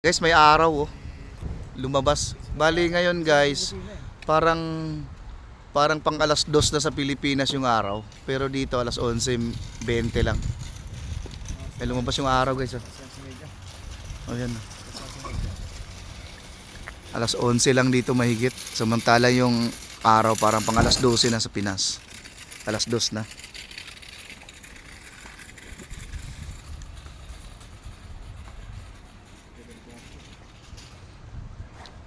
Guys, may araw oh. Lumabas. Bali ngayon guys, parang pang alas 2 na sa Pilipinas yung araw. Pero dito alas 11:20 lang. May lumabas yung araw guys oh. Oh yan. Alas 11 lang dito mahigit. Samantala yung araw parang pang alas 12 na sa Pinas. Alas 2 na.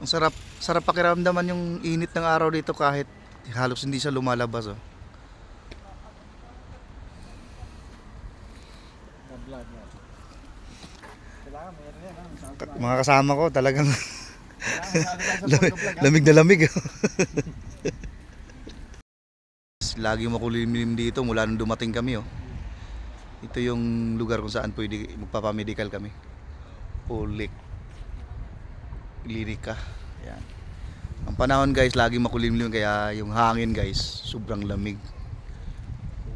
Ang sarap pakiramdaman yung init ng araw dito kahit halos hindi siya lumalabas oh. Mga kasama ko talagang lamig na lamig. Lagi makulimlim dito mula nung dumating kami oh. Ito yung lugar kung saan pwede magpapamedical kami. Ulik Lirica. Yan. Ang panahon guys, lagi makulimlim kaya yung hangin guys, sobrang lamig.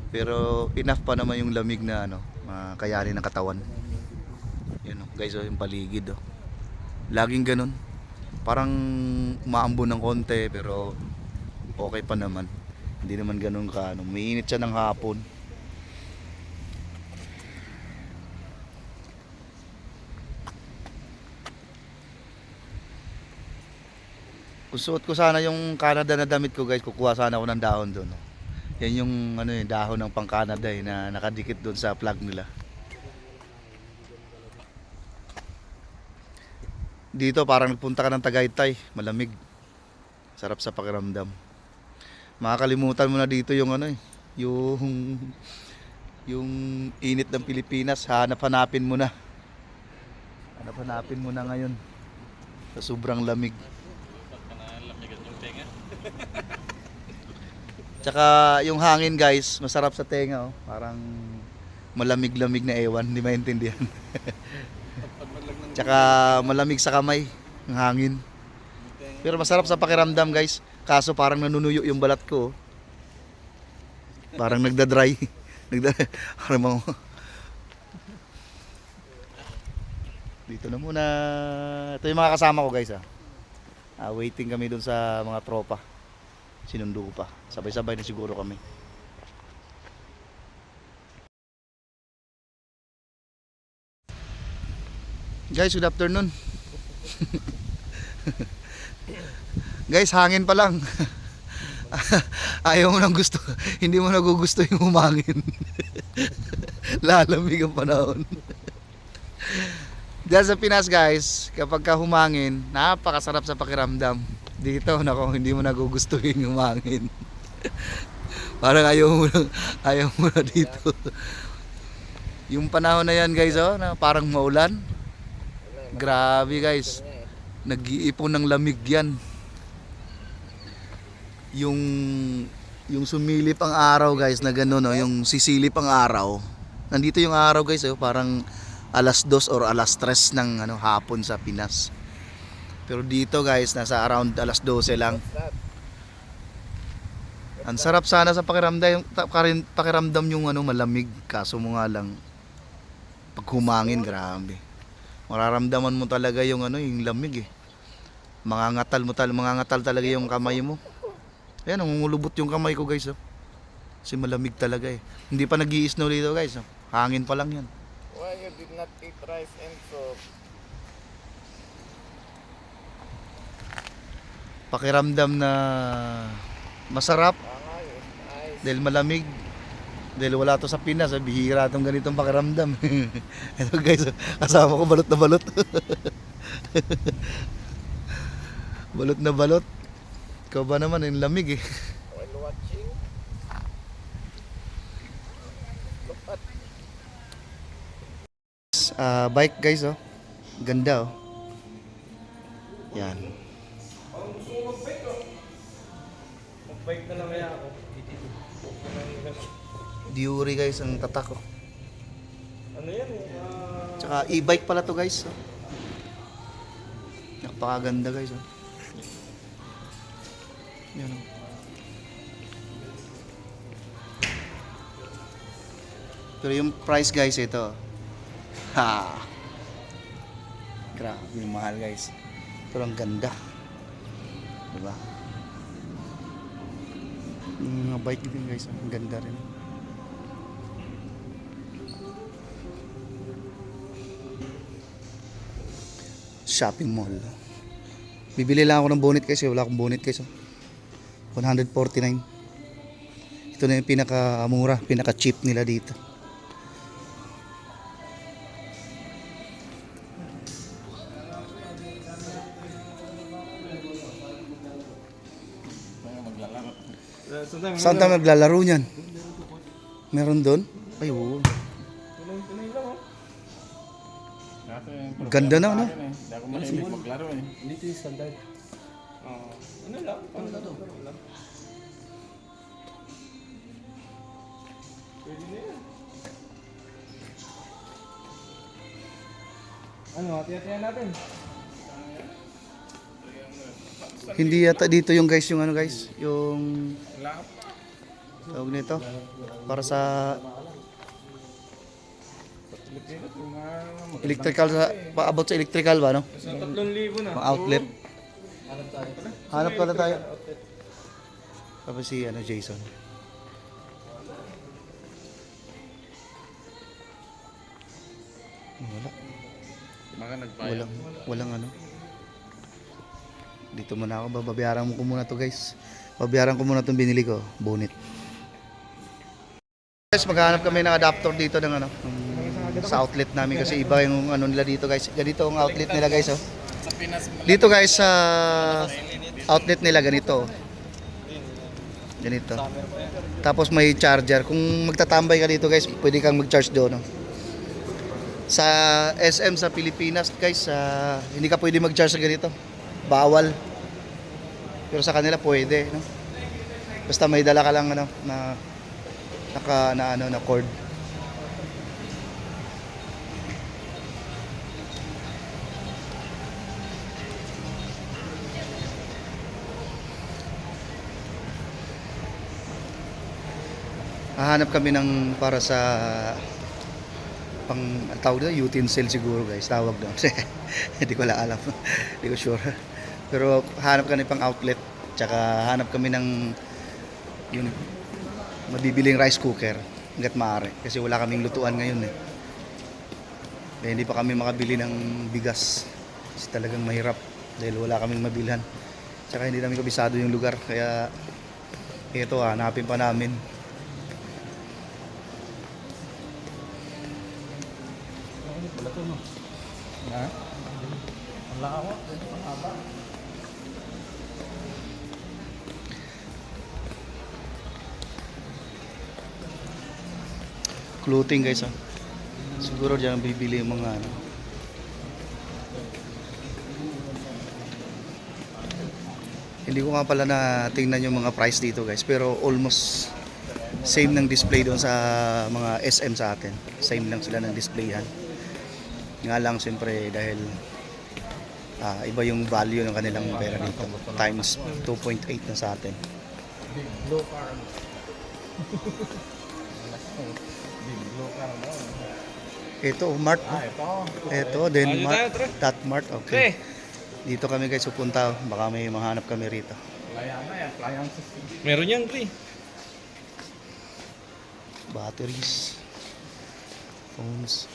Pero enough pa naman yung lamig na makayanin ng katawan. Yan oh, guys, oh, yung paligid oh. Laging ganun. Parang umaambon ng konti pero okay pa naman. Hindi naman ganun ka mainit siya ng hapon. Kung suot ko sana yung Canada na damit ko guys, kukuha sana ako ng dahon doon. Yan yung dahon ng pang Canada na nakadikit doon sa plug nila. Dito parang nagpunta ka ng Tagaytay, malamig. Sarap sa pakiramdam. Makakalimutan mo na dito yung yung init ng Pilipinas, hanap-hanapin mo na. Hanap-hanapin mo na ngayon. Sa sobrang lamig. Tsaka yung hangin guys, masarap sa tenga oh. Parang malamig-lamig na ewan, hindi maintindihan. Tsaka malamig sa kamay, ang hangin. Pero masarap sa pakiramdam guys. Kaso parang nanunuyo yung balat ko oh. Parang nagda-dry. Dito na muna. Ito yung mga kasama ko guys ah. Waiting kami dun sa mga tropa. Sinundo ko pa. Sabay-sabay na siguro kami. Guys, good afternoon. Guys, hangin pa lang. Ayaw mo nang gusto. Hindi mo nagugusto yung humangin. Lalamig ang panahon. Diyan sa Pinas guys, kapag ka humangin, napakasarap sa pakiramdam. Dito, hindi mo nagugustuhin yung humangin. Parang ayaw mo na dito. Yung panahon na yan guys, oh, na parang maulan. Grabe guys. Nag-iipon ng lamig yan. Yung sumilip ang araw guys na gano'n, oh, yung sisilip ang araw. Nandito yung araw guys, oh, parang alas 2 or alas 3 ng hapon sa Pinas. Pero dito guys, nasa around alas 12 lang. Ang sarap sana sa pakiramdam yung malamig. Kaso mo nga lang, pag humangin, grabe. Mararamdaman mo talaga yung yung lamig eh. Mangangatal talaga yung kamay mo. Ayan, nangungulubot yung kamay ko guys. Oh. Kasi malamig talaga eh. Hindi pa nag-i-snow dito guys. Oh. Hangin pa lang yan. Why you did not eat rice and soup? Pakiramdam na masarap dahil malamig, dahil wala to sa Pinas, bihira itong ganitong pakiramdam. Ito guys, kasama ko balot na balot. Balot na balot. Ikaw ba naman, yung lamig eh. While watching, look at Bike guys oh. Ganda oh. Yan. bike na lang kaya ako. Diuri guys ang tatak oh. Ano yan? Tsaka e-bike pala to guys oh. Napakaganda guys oh. Yan oh. Pero yung price guys ito. Ha. Grabe yung mahal guys. Pero ang ganda. Diba? Yung mga bike din guys, ang ganda rin. Shopping mall. Bibili lang ako ng bonnet kasi wala akong bonnet guys. 149. Ito na yung pinaka-mura, pinaka-cheap nila dito. Saan tayo maglalaro niyan? Meron doon? Ay, oo. Tuloy lang oh. Ganda na, no? Hindi ako mahilig maglaro eh. Dito yung standard. Ano lang? Ano na to? Pwede na yan. Ano, hati-hatihan natin. Hindi yata dito yung guys, yung ano guys, yung tawag nito para sa electrical, sa paabot sa electrical ba, no? Sa 3,000 na. Mga outlet. Hanap pala tayo. Tapos si ano, Jason. Wala. Mga nagbayad. Walang ano. Dito muna ako, babayaran ko muna to guys. Babayaran ko muna itong binili ko, bonnet. Guys, maghanap kami ng adapter dito ng ano, sa outlet namin kasi iba yung ano nila dito guys. Ganito ang outlet nila guys, oh. Sa Pinas, Dito guys sa outlet nila ganito. Ganito. Tapos may charger. Kung magtatambay ka dito guys, pwede kang mag-charge doon, no? Sa SM sa Pilipinas guys, hindi ka pwede mag-charge sa ganito. Bawal. Pero sa kanila pwede, no? Basta may dala ka lang ano na na cord. Hahanap kami ng para sa pang tawag doon, utensil siguro guys, tawag doon. Hindi ko alam. Hindi ko sure. Pero hanap kami pang outlet, tsaka hanap kami ng yun, mabibiling rice cooker hanggat maaari kasi wala kaming lutuan ngayon eh. Kaya hindi pa kami makabili ng bigas kasi talagang mahirap dahil wala kaming mabilhan, tsaka hindi namin kabisado yung lugar kaya ito hanapin pa namin. ha? Wala ako. Ang haba. Clothing guys, oh. Siguro diyan bibili yung mga ano. Hindi ko nga pala na tingnan yung mga price dito guys, pero almost same ng display doon sa mga SM sa atin. Same lang sila ng displayan. Nga lang siyempre dahil iba yung value ng kanilang pera dito. Times 2.8 na sa atin. Big blue car. Big blue car mo. Ito, Mart. Ito. Ito, then Tayo Mart. tayo, tre. Dot Mart, okay. Dito kami guys pupunta. Baka may mahanap kami rito. Playa na yan. Playa ang system. Meron yan, pre. Batteries. Phones.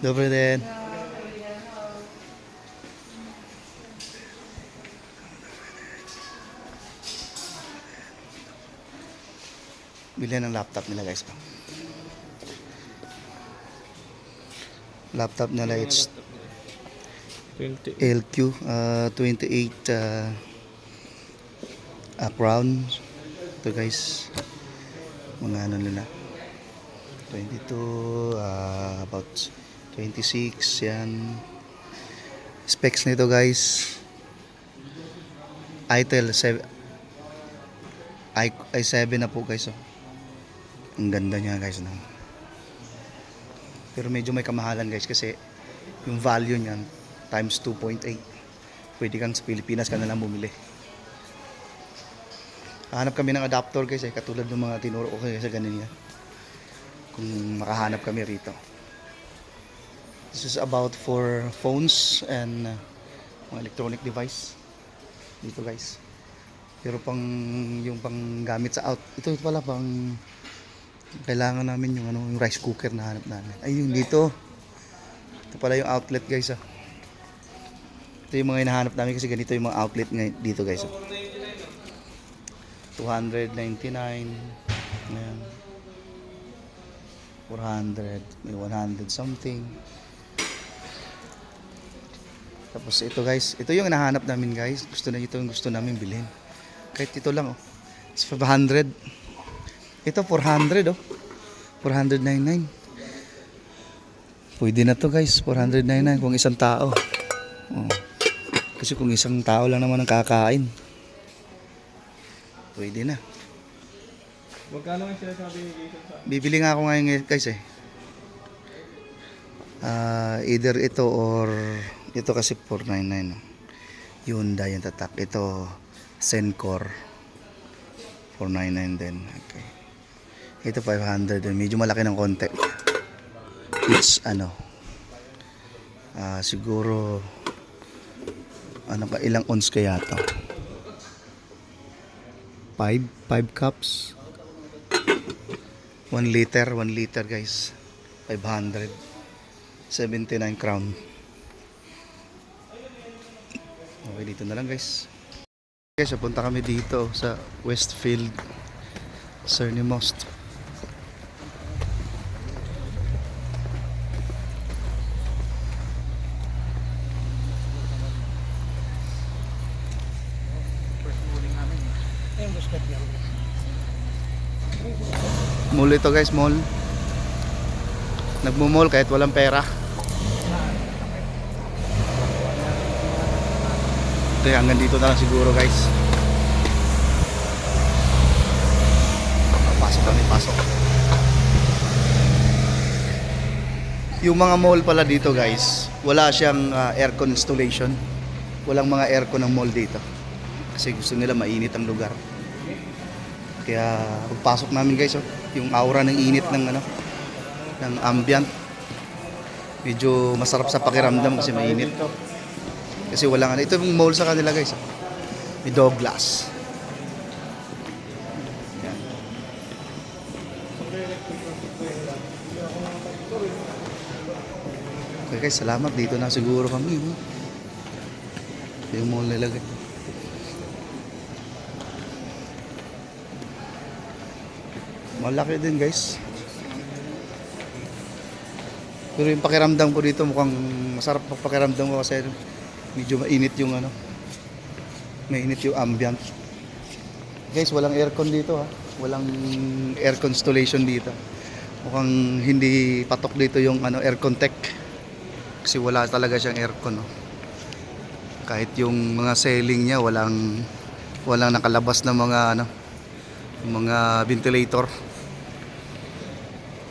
Добрий день. Bilhin ng laptop nila guys. Laptop nila it's 20. LQ 28 crown. Ito guys. Mga ano nila. 22 about 26 yan. Specs nito guys. Itel 7 i7 na po guys, oh. Ang ganda niya guys, no? Pero medyo may kamahalan guys kasi yung value niyan times 2.8. Pwede kang sa Pilipinas ka na lang bumili. Hanap kami ng adapter guys katulad ng mga tinuro ko kayo sa ganun yan. Kung makahanap kami rito. This is about for phones and mga electronic device. Dito guys. Pero yung pang gamit sa out. Ito pala pang kailangan namin yung yung rice cooker na hanap namin. Ay yung dito. Ito pala yung outlet guys ah. Ito yung mga hinahanap namin kasi ganito yung mga outlet dito guys. 299. Ayan. 400. May 100 something. Tapos ito guys. Ito yung hinahanap namin guys. Ito yung gusto namin bilhin. Kahit ito lang oh. It's 500. Ito 400 oh. 499. Pwede na to guys. 499 kung isang tao. Oh. Kasi kung isang tao lang naman ang kakain, pwede na. Magkano ang sinasabi ni Jason sa Bibili nga ako ngayon guys eh. Either ito or ito kasi 499. Hyundai yung tatak. Ito Sencor 499 din. Okay. Ito 500 din. Medyo malaki ng konti. It's siguro ilang ounce kaya to? 5 cups. 1 liter guys. 500. 79 crown. Okay, dito na lang guys. Guys, punta kami dito sa Westfield Cerny Most. Mall ito guys, mall. Nagmo-mall kahit walang pera. Ito hanggang dito na lang siguro guys. Pasok kami, pasok. Yung mga mall pala dito guys, wala siyang aircon installation. Walang mga aircon ng mall dito. Kasi gusto nila mainit ang lugar. Kaya pagpasok namin guys, yung aura ng init ng ng ambient. Medyo masarap sa pakiramdam kasi mainit. Kasi walang ito yung mall sa kanila guys. May Douglas. Yan. Okay guys, salamat. Dito na siguro kami. Ito yung mall nila guys. Malaki din guys. Pero yung pakiramdam ko dito mukhang masarap pakiramdam ko kasi medyo mainit yung mainit yung ambient. Guys, walang aircon dito ha. Walang aircon installation dito. Mukhang hindi patok dito yung aircon tech. Kasi wala talaga siyang aircon no. Kahit yung mga ceiling niya walang nakalabas na mga ventilator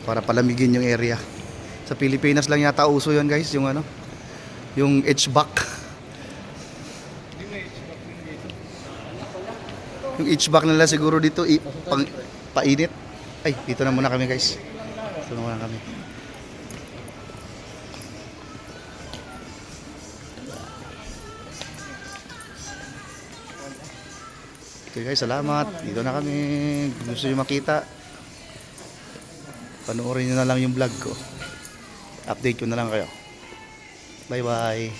para palamigin yung area. Sa Pilipinas lang yata uso yun guys, yung yung HVAC. Yung HVAC nila siguro dito painit. Ay, dito na muna kami guys. Dito na muna kami. Okay guys, salamat. Dito na kami. Kung gusto nyo makita, panoorin nyo na lang yung vlog ko. Update ko na lang kayo. Bye bye.